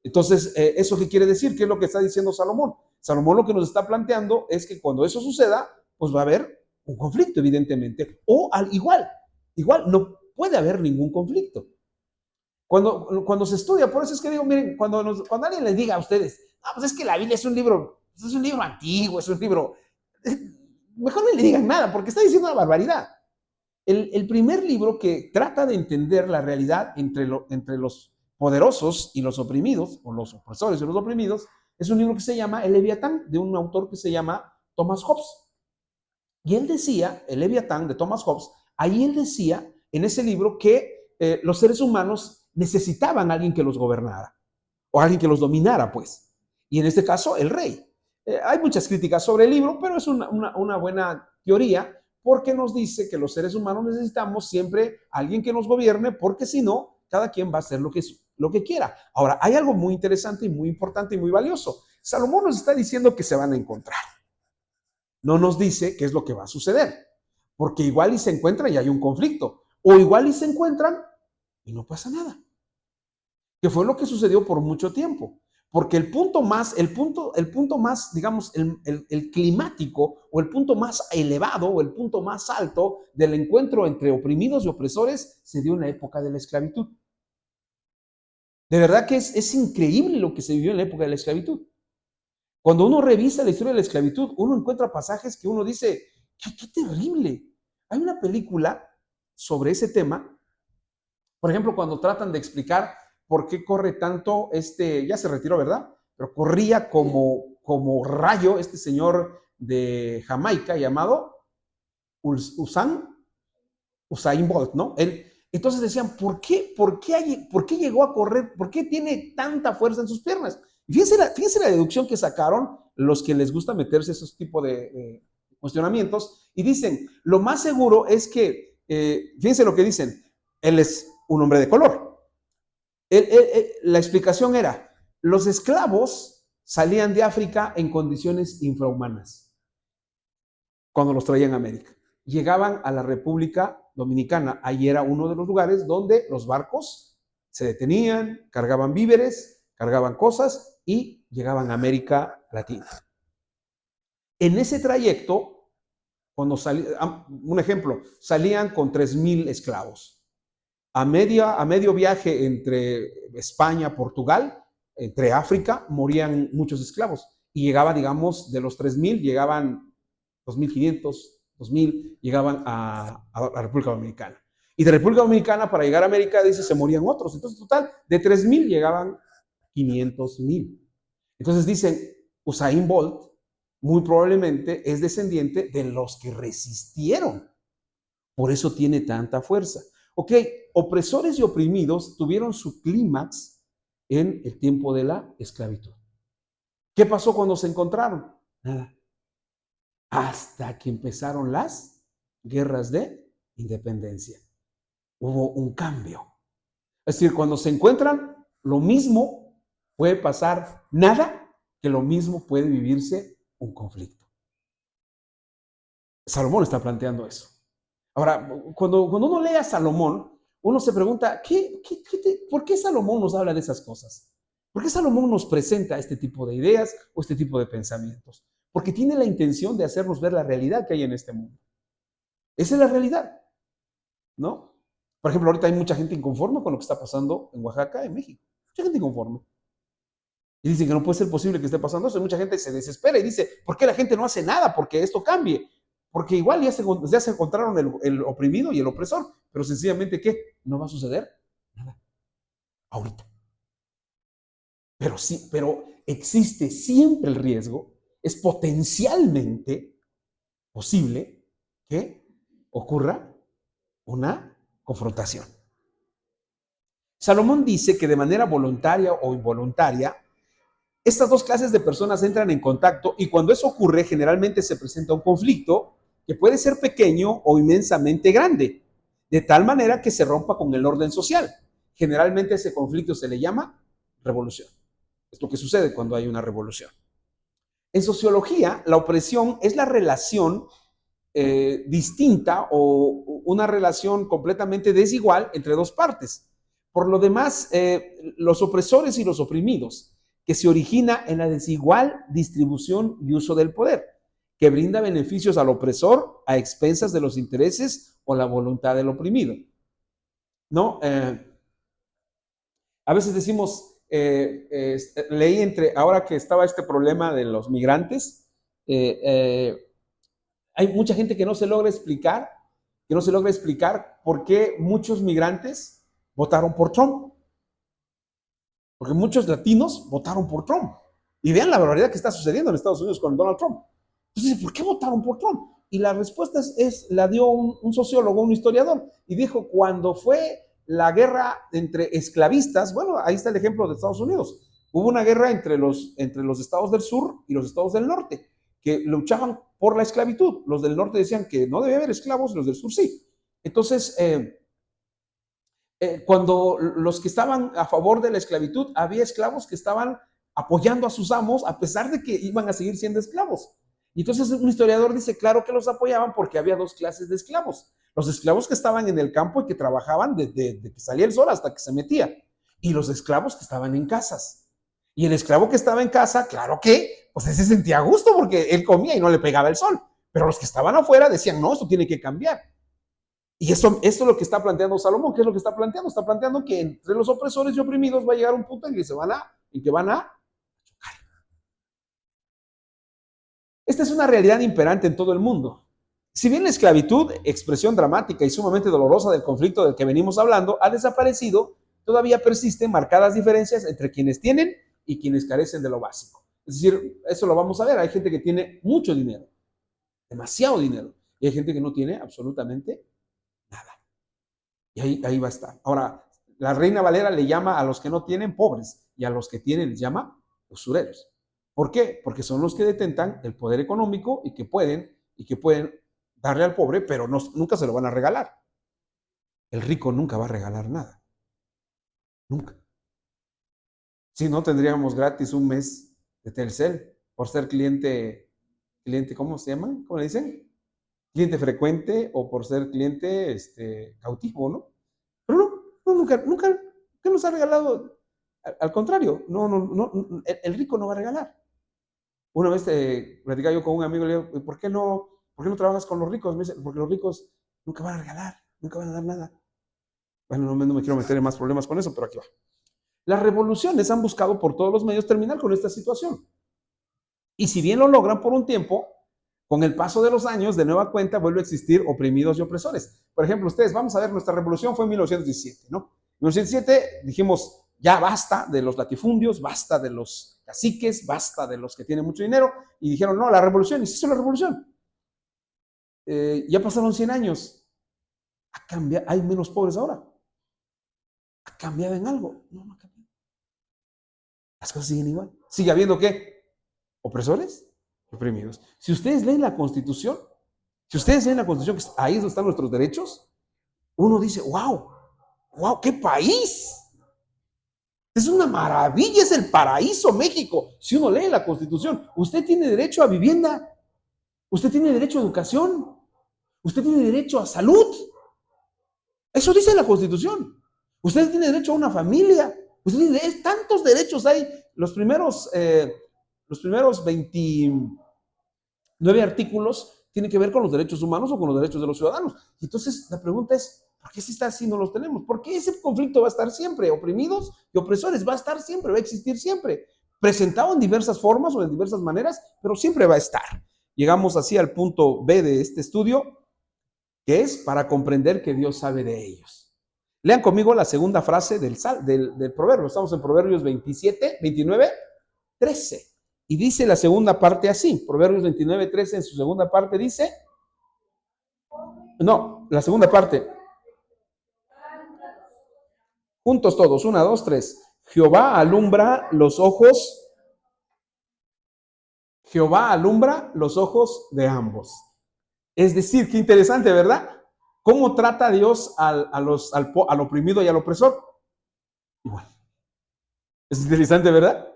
Entonces, ¿eso qué quiere decir? ¿Qué es lo que está diciendo Salomón? Salomón lo que nos está planteando es que cuando eso suceda, pues va a haber un conflicto, evidentemente. O igual, no puede haber ningún conflicto. Cuando se estudia, por eso es que digo, miren, cuando alguien les diga a ustedes, pues es que la Biblia es un libro antiguo, es un libro, mejor no le digan nada, porque está diciendo una barbaridad. El primer libro que trata de entender la realidad entre los poderosos y los oprimidos, o los opresores y los oprimidos, es un libro que se llama El Leviatán, de un autor que se llama Thomas Hobbes. Y él decía, El Leviatán de Thomas Hobbes, ahí él decía en ese libro que los seres humanos necesitaban a alguien que los gobernara, o alguien que los dominara, pues. Y en este caso, el rey. Hay muchas críticas sobre el libro, pero es una buena teoría, porque nos dice que los seres humanos necesitamos siempre a alguien que nos gobierne, porque si no, cada quien va a hacer lo que quiera. Ahora, hay algo muy interesante y muy importante y muy valioso. Salomón nos está diciendo que se van a encontrar. No nos dice qué es lo que va a suceder, porque igual y se encuentran y hay un conflicto, o igual y se encuentran y no pasa nada, que fue lo que sucedió por mucho tiempo. Porque el punto más, digamos, el climático, o el punto más elevado, o el punto más alto del encuentro entre oprimidos y opresores, se dio en la época de la esclavitud. De verdad que es increíble lo que se vivió en la época de la esclavitud. Cuando uno revisa la historia de la esclavitud, uno encuentra pasajes que uno dice, qué terrible. Hay una película sobre ese tema, por ejemplo, cuando tratan de explicar por qué corre tanto ya se retiró, ¿verdad? Pero corría como rayo este señor de Jamaica llamado Usain Bolt, ¿no? Entonces decían, ¿por qué llegó a correr? ¿Por qué tiene tanta fuerza en sus piernas? Fíjense la deducción que sacaron los que les gusta meterse esos tipos de cuestionamientos y dicen, lo más seguro es que, fíjense lo que dicen, él es un hombre de color. La explicación era, los esclavos salían de África en condiciones infrahumanas cuando los traían a América. Llegaban a la República Dominicana, ahí era uno de los lugares donde los barcos se detenían, cargaban víveres, cargaban cosas y llegaban a América Latina. En ese trayecto, cuando salían, un ejemplo, salían con 3,000 esclavos. A medio viaje entre España, Portugal, entre África, morían muchos esclavos. Y llegaba, digamos, de los 3,000, llegaban 2,500, 2,000, llegaban a la República Dominicana. Y de República Dominicana, para llegar a América, dice, se morían otros. Entonces, total, de 3,000 llegaban 500,000. Entonces dicen, Usain Bolt muy probablemente es descendiente de los que resistieron. Por eso tiene tanta fuerza. Ok, opresores y oprimidos tuvieron su clímax en el tiempo de la esclavitud. ¿Qué pasó cuando se encontraron? Nada. Hasta que empezaron las guerras de independencia. Hubo un cambio. Es decir, cuando se encuentran, lo mismo puede pasar nada, que lo mismo puede vivirse un conflicto. Salomón está planteando eso. Ahora, cuando uno lee a Salomón, uno se pregunta, ¿por qué Salomón nos habla de esas cosas? ¿Por qué Salomón nos presenta este tipo de ideas o este tipo de pensamientos? Porque tiene la intención de hacernos ver la realidad que hay en este mundo. Esa es la realidad, ¿no? Por ejemplo, ahorita hay mucha gente inconforme con lo que está pasando en Oaxaca, en México. Mucha gente inconforme. Y dicen que no puede ser posible que esté pasando eso. Y mucha gente se desespera y dice, ¿por qué la gente no hace nada? Porque esto cambie. Porque igual ya se encontraron el oprimido y el opresor. Pero sencillamente, ¿qué? No va a suceder nada. Ahorita. Pero sí, pero existe siempre el riesgo. Es potencialmente posible que ocurra una confrontación. Salomón dice que de manera voluntaria o involuntaria, estas dos clases de personas entran en contacto y cuando eso ocurre, generalmente se presenta un conflicto que puede ser pequeño o inmensamente grande, de tal manera que se rompa con el orden social. Generalmente ese conflicto se le llama revolución. Es lo que sucede cuando hay una revolución. En sociología, la opresión es la relación distinta o una relación completamente desigual entre dos partes. Por lo demás, los opresores y los oprimidos, que se origina en la desigual distribución y uso del poder, que brinda beneficios al opresor a expensas de los intereses o la voluntad del oprimido. ¿No? A veces decimos, leí ahora que estaba este problema de los migrantes, hay mucha gente que no se logra explicar por qué muchos migrantes votaron por Trump. Porque muchos latinos votaron por Trump. Y vean la barbaridad que está sucediendo en Estados Unidos con Donald Trump. Entonces, ¿por qué votaron por Trump? Y la respuesta la dio un sociólogo, un historiador, y dijo, cuando fue la guerra entre esclavistas, bueno, ahí está el ejemplo de Estados Unidos, hubo una guerra entre los estados del sur y los estados del norte, que luchaban por la esclavitud. Los del norte decían que no debía haber esclavos, los del sur sí. Entonces, cuando los que estaban a favor de la esclavitud, había esclavos que estaban apoyando a sus amos a pesar de que iban a seguir siendo esclavos. Y entonces un historiador dice, claro que los apoyaban porque había dos clases de esclavos. Los esclavos que estaban en el campo y que trabajaban desde que salía el sol hasta que se metía. Y los esclavos que estaban en casas. Y el esclavo que estaba en casa, claro que, pues ese se sentía a gusto porque él comía y no le pegaba el sol. Pero los que estaban afuera decían, no, esto tiene que cambiar. Y esto es lo que está planteando Salomón. ¿Qué es lo que está planteando? Está planteando que entre los opresores y oprimidos va a llegar un punto en que van a chocar. Esta es una realidad imperante en todo el mundo. Si bien la esclavitud, expresión dramática y sumamente dolorosa del conflicto del que venimos hablando, ha desaparecido, todavía persisten marcadas diferencias entre quienes tienen y quienes carecen de lo básico. Es decir, eso lo vamos a ver. Hay gente que tiene mucho dinero, demasiado dinero, y hay gente que no tiene absolutamente nada. Y ahí va a estar. Ahora, la Reina Valera le llama a los que no tienen pobres y a los que tienen les llama usureros. ¿Por qué? Porque son los que detentan el poder económico y que pueden y que pueden darle al pobre, pero nunca se lo van a regalar. El rico nunca va a regalar nada. Nunca. Si no, tendríamos gratis un mes de Telcel por ser cliente, ¿cómo se llaman? ¿Cómo le dicen? Cliente frecuente o por ser cliente cautivo, ¿no? Pero nunca ¿qué nos ha regalado? Al contrario, no, el rico no va a regalar. Una vez platicaba yo con un amigo, le digo, ¿por qué no trabajas con los ricos? Me dice, porque los ricos nunca van a regalar, nunca van a dar nada. Bueno, no me quiero meter en más problemas con eso, pero aquí va. Las revoluciones han buscado por todos los medios terminar con esta situación. Y si bien lo logran por un tiempo, con el paso de los años, de nueva cuenta, vuelve a existir oprimidos y opresores. Por ejemplo, ustedes, vamos a ver, nuestra revolución fue en 1917, ¿no? En 1917 dijimos, ya basta de los latifundios, basta de los caciques, basta de los que tienen mucho dinero, y dijeron, no, la revolución, y se hizo la revolución. Ya pasaron 100 años, ¿ha cambiado? ¿Hay menos pobres ahora? ¿Ha cambiado en algo? No ha cambiado. Las cosas siguen igual. ¿Sigue habiendo qué? ¿Opresores? Oprimidos. Si ustedes leen la Constitución, que ahí es donde están nuestros derechos, uno dice, wow, qué país. Es una maravilla, es el paraíso México. Si uno lee la Constitución, usted tiene derecho a vivienda, usted tiene derecho a educación, usted tiene derecho a salud. Eso dice la Constitución. Usted tiene derecho a una familia. Usted tiene tantos derechos hay. Los primeros 29 artículos tienen que ver con los derechos humanos o con los derechos de los ciudadanos. Y entonces la pregunta es, ¿por qué si está así no los tenemos? Porque ese conflicto va a estar siempre, oprimidos y opresores, va a estar siempre, va a existir siempre, presentado en diversas formas o en diversas maneras, pero siempre va a estar. Llegamos así al punto B de este estudio, que es para comprender que Dios sabe de ellos. Lean conmigo la segunda frase del proverbio. Estamos en Proverbios 29, 13. Y dice la segunda parte así, Proverbios 29, 13 en su segunda parte dice, no, la segunda parte, juntos todos, 1, 2, 3. Jehová alumbra los ojos de ambos. Es decir, qué interesante, ¿verdad? ¿Cómo trata Dios al oprimido y al opresor? Igual. Es interesante, ¿verdad?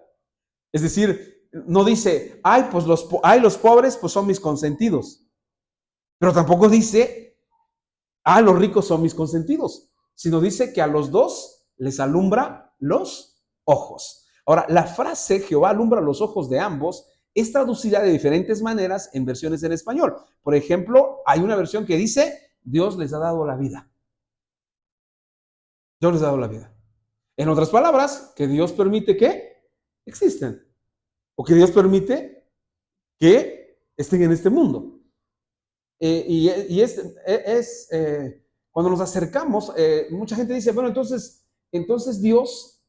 Es decir, no dice, pues los pobres pues son mis consentidos. Pero tampoco dice, los ricos son mis consentidos. Sino dice que a los dos les alumbra los ojos. Ahora, la frase Jehová alumbra los ojos de ambos es traducida de diferentes maneras en versiones en español. Por ejemplo, hay una versión que dice, Dios les ha dado la vida. Dios les ha dado la vida. En otras palabras, que Dios permite que existen. O que Dios permite que estén en este mundo. Cuando nos acercamos, mucha gente dice, bueno, entonces Dios,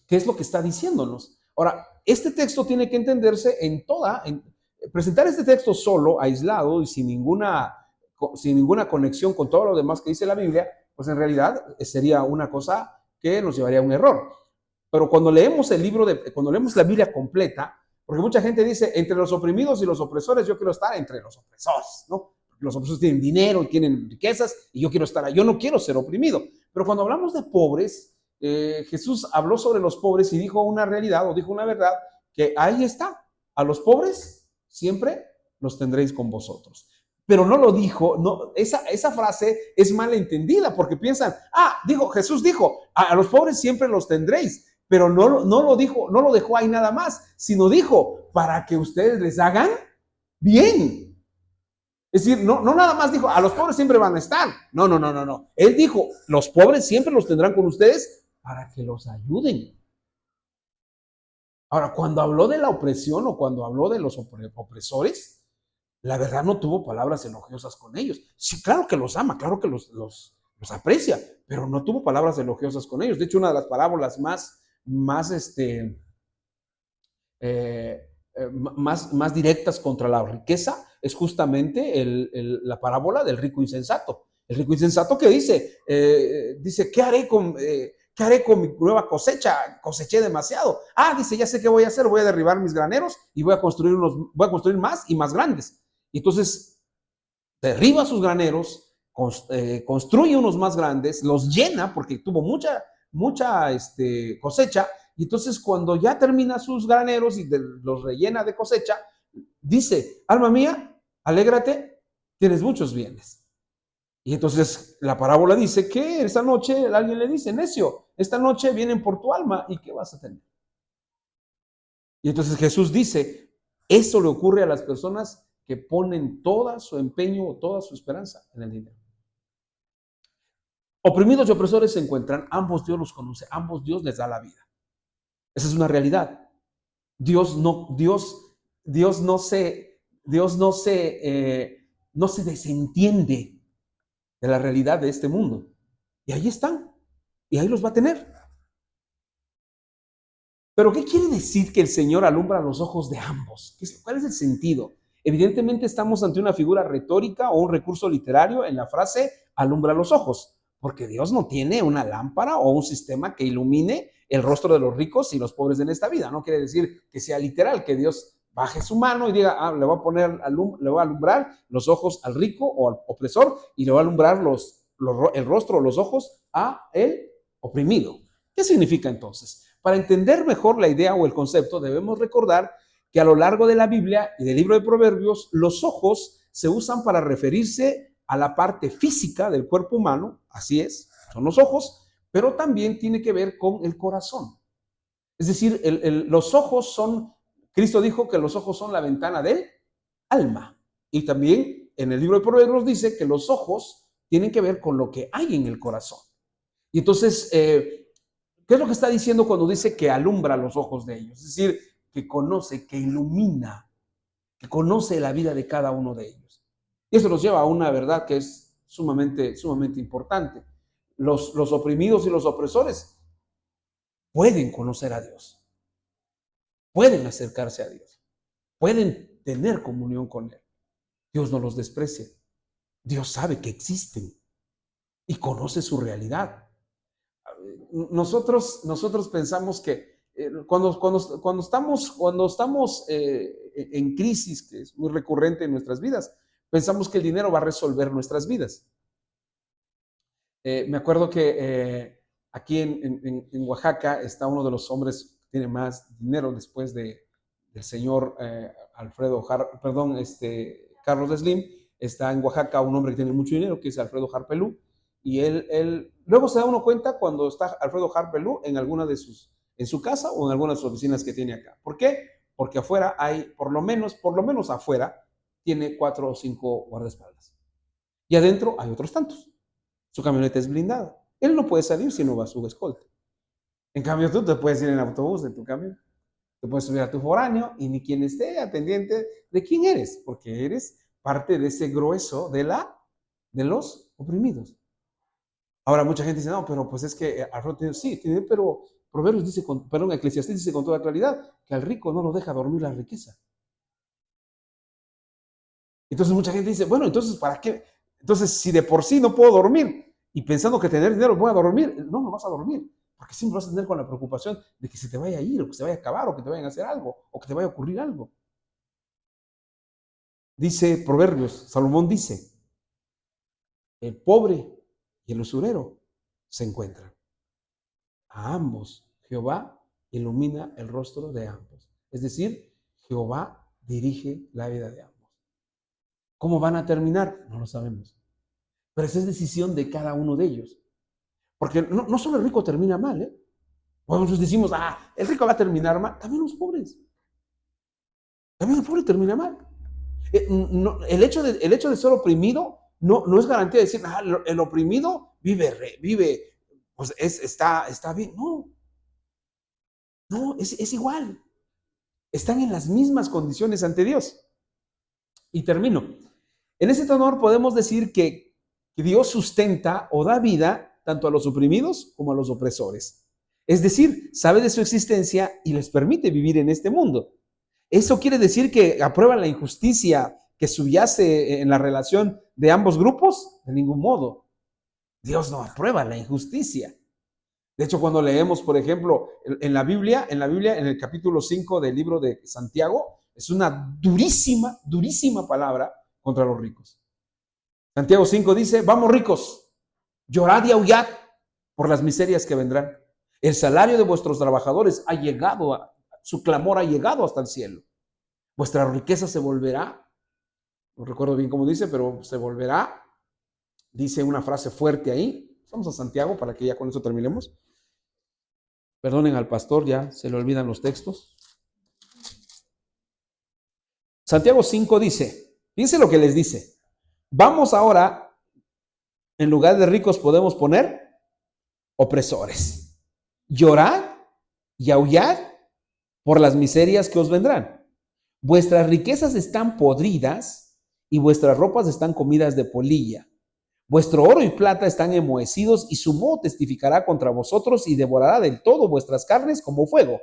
¿qué es lo que está diciéndonos? Ahora, este texto tiene que entenderse presentar este texto solo, aislado y sin ninguna conexión con todo lo demás que dice la Biblia, pues en realidad sería una cosa que nos llevaría a un error. Pero cuando leemos cuando leemos la Biblia completa, porque mucha gente dice, entre los oprimidos y los opresores, yo quiero estar entre los opresores, ¿no? Porque los opresores tienen dinero y tienen riquezas y yo quiero estar ahí, yo no quiero ser oprimido. Pero cuando hablamos de pobres, Jesús habló sobre los pobres y dijo una realidad o dijo una verdad que ahí está, a los pobres siempre los tendréis con vosotros. Pero no lo dijo, no, esa frase es mal entendida porque piensan, Jesús dijo, a los pobres siempre los tendréis, pero no lo dijo, no lo dejó ahí nada más, sino dijo, para que ustedes les hagan bien. Es decir, no nada más dijo, a los pobres siempre van a estar. No. Él dijo, los pobres siempre los tendrán con ustedes para que los ayuden. Ahora, cuando habló de la opresión o cuando habló de los opresores, la verdad no tuvo palabras elogiosas con ellos. Sí, claro que los ama, claro que los aprecia, pero no tuvo palabras elogiosas con ellos. De hecho, una de las parábolas más directas contra la riqueza es justamente la parábola del rico insensato. El rico insensato que dice, ¿qué haré con mi nueva cosecha? Coseché demasiado. Dice, ya sé qué voy a hacer, voy a derribar mis graneros y voy a construir más y más grandes. Y entonces derriba sus graneros, construye unos más grandes, los llena porque tuvo mucha cosecha, y entonces cuando ya termina sus graneros y los rellena de cosecha, dice, alma mía, alégrate, tienes muchos bienes. Y entonces la parábola dice que esta noche alguien le dice, necio, esta noche vienen por tu alma, ¿y qué vas a tener? Y entonces Jesús dice, eso le ocurre a las personas que ponen todo su empeño o toda su esperanza en el dinero. Oprimidos y opresores se encuentran, ambos Dios los conoce, ambos Dios les da la vida. Esa es una realidad. Dios no se desentiende de la realidad de este mundo. Y ahí están, y ahí los va a tener. Pero ¿qué quiere decir que el Señor alumbra los ojos de ambos? ¿Cuál es el sentido? Evidentemente estamos ante una figura retórica o un recurso literario en la frase alumbra los ojos, porque Dios no tiene una lámpara o un sistema que ilumine el rostro de los ricos y los pobres en esta vida. No quiere decir que sea literal, que Dios baje su mano y diga, le va a alumbrar los ojos al rico o al opresor y le va a alumbrar el rostro o los ojos a el oprimido. ¿Qué significa entonces? Para entender mejor la idea o el concepto, debemos recordar que a lo largo de la Biblia y del libro de Proverbios, los ojos se usan para referirse a la parte física del cuerpo humano, así es, son los ojos, pero también tiene que ver con el corazón. Es decir, los ojos Cristo dijo que los ojos son la ventana del alma. Y también en el libro de Proverbios dice que los ojos tienen que ver con lo que hay en el corazón. Y entonces, ¿qué es lo que está diciendo cuando dice que alumbra los ojos de ellos? Es decir, que conoce, que ilumina, que conoce la vida de cada uno de ellos. Y eso nos lleva a una verdad que es sumamente importante. Los oprimidos y los opresores pueden conocer a Dios, pueden acercarse a Dios, pueden tener comunión con Él. Dios no los desprecia. Dios sabe que existen y conoce su realidad. Nosotros pensamos que cuando estamos en crisis, que es muy recurrente en nuestras vidas, pensamos que el dinero va a resolver nuestras vidas. Me acuerdo que aquí en Oaxaca está uno de los hombres que tiene más dinero después del señor Carlos Slim. Está en Oaxaca un hombre que tiene mucho dinero, que es Alfredo Harpelú. Y él luego se da uno cuenta cuando está Alfredo Harpelú en su casa o en alguna de sus oficinas que tiene acá. ¿Por qué? Porque afuera hay, por lo menos afuera, tiene 4 o 5 guardaespaldas. Y adentro hay otros tantos. Su camioneta es blindada. Él no puede salir si no va a su escolta. En cambio, tú te puedes ir en autobús en tu camión. Te puedes subir a tu foráneo y ni quien esté atendiente de quién eres, porque eres parte de ese grueso de los oprimidos. Ahora mucha gente dice, no, pero pues es que Alfredo tiene, pero Proverbios dice, Eclesiastés dice con toda claridad que al rico no lo deja dormir la riqueza. Entonces mucha gente dice, bueno, entonces ¿para qué? Entonces si de por sí no puedo dormir y pensando que tener dinero voy a dormir, no vas a dormir, porque siempre vas a tener con la preocupación de que se te vaya a ir, o que se vaya a acabar, o que te vayan a hacer algo, o que te vaya a ocurrir algo. Dice Proverbios, Salomón dice, el pobre y el usurero se encuentran. A ambos Jehová ilumina el rostro de ambos. Es decir, Jehová dirige la vida de ambos. ¿Cómo van a terminar? No lo sabemos. Pero esa es decisión de cada uno de ellos. Porque no solo el rico termina mal, ¿eh? Nosotros decimos, el rico va a terminar mal. También los pobres. También el pobre termina mal. El hecho de ser oprimido no es garantía de decir, el oprimido vive, pues está bien. No, es igual. Están en las mismas condiciones ante Dios. Y termino. En ese tenor podemos decir que Dios sustenta o da vida tanto a los oprimidos como a los opresores. Es decir, sabe de su existencia y les permite vivir en este mundo. ¿Eso quiere decir que aprueba la injusticia que subyace en la relación de ambos grupos? De ningún modo. Dios no aprueba la injusticia. De hecho, cuando leemos, por ejemplo, en la Biblia, en el capítulo 5 del libro de Santiago, es una durísima palabra contra los ricos. Santiago 5 dice, vamos ricos, llorad y aullad por las miserias que vendrán. El salario de vuestros trabajadores ha llegado, su clamor ha llegado hasta el cielo. Vuestra riqueza se volverá, no recuerdo bien cómo dice, pero se volverá, dice una frase fuerte ahí. Vamos a Santiago para que ya con eso terminemos. Perdonen al pastor, ya se le olvidan los textos. Santiago 5 dice, fíjense lo que les dice. Vamos ahora, en lugar de ricos podemos poner opresores. Llorad y aullad por las miserias que os vendrán. Vuestras riquezas están podridas y vuestras ropas están comidas de polilla. Vuestro oro y plata están enmohecidos y su moho testificará contra vosotros y devorará del todo vuestras carnes como fuego.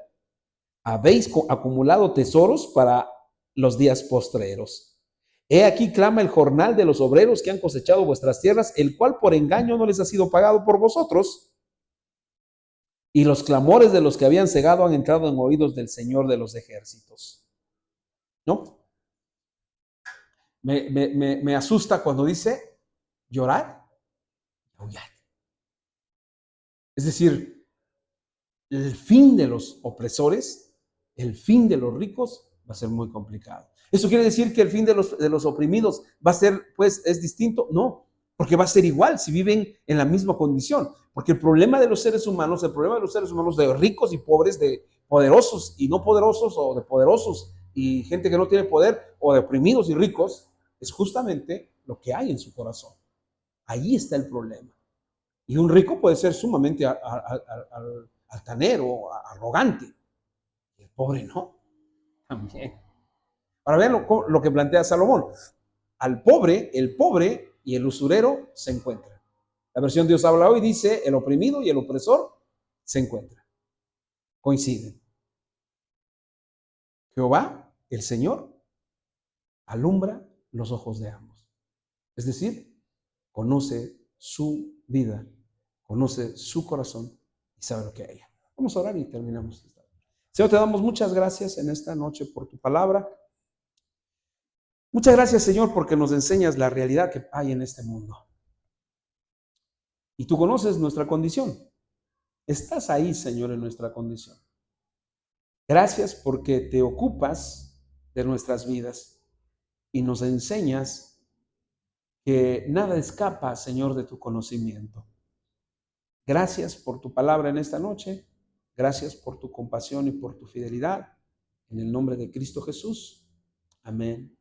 Habéis acumulado tesoros para los días postreros. He aquí clama el jornal de los obreros que han cosechado vuestras tierras, el cual por engaño no les ha sido pagado por vosotros. Y los clamores de los que habían cegado han entrado en oídos del Señor de los ejércitos. ¿No? Me asusta cuando dice llorar y aullar. Es decir, el fin de los opresores, el fin de los ricos va a ser muy complicado. ¿Eso quiere decir que el fin de los oprimidos va a ser, pues, es distinto? No, porque va a ser igual si viven en la misma condición. Porque el problema de los seres humanos, de ricos y pobres, de poderosos y no poderosos, o de poderosos y gente que no tiene poder, o de oprimidos y ricos, es justamente lo que hay en su corazón. Ahí está el problema. Y un rico puede ser sumamente altanero, arrogante. Y el pobre no, también. Ahora vean lo que plantea Salomón. El pobre y el usurero se encuentran. La versión Dios habla hoy dice, el oprimido y el opresor se encuentran. Coinciden. Jehová, el Señor, alumbra los ojos de ambos. Es decir, conoce su vida, conoce su corazón y sabe lo que hay. Vamos a orar y terminamos. Señor, te damos muchas gracias en esta noche por tu palabra. Muchas gracias, Señor, porque nos enseñas la realidad que hay en este mundo. Y tú conoces nuestra condición. Estás ahí, Señor, en nuestra condición. Gracias porque te ocupas de nuestras vidas y nos enseñas que nada escapa, Señor, de tu conocimiento. Gracias por tu palabra en esta noche. Gracias por tu compasión y por tu fidelidad. En el nombre de Cristo Jesús. Amén.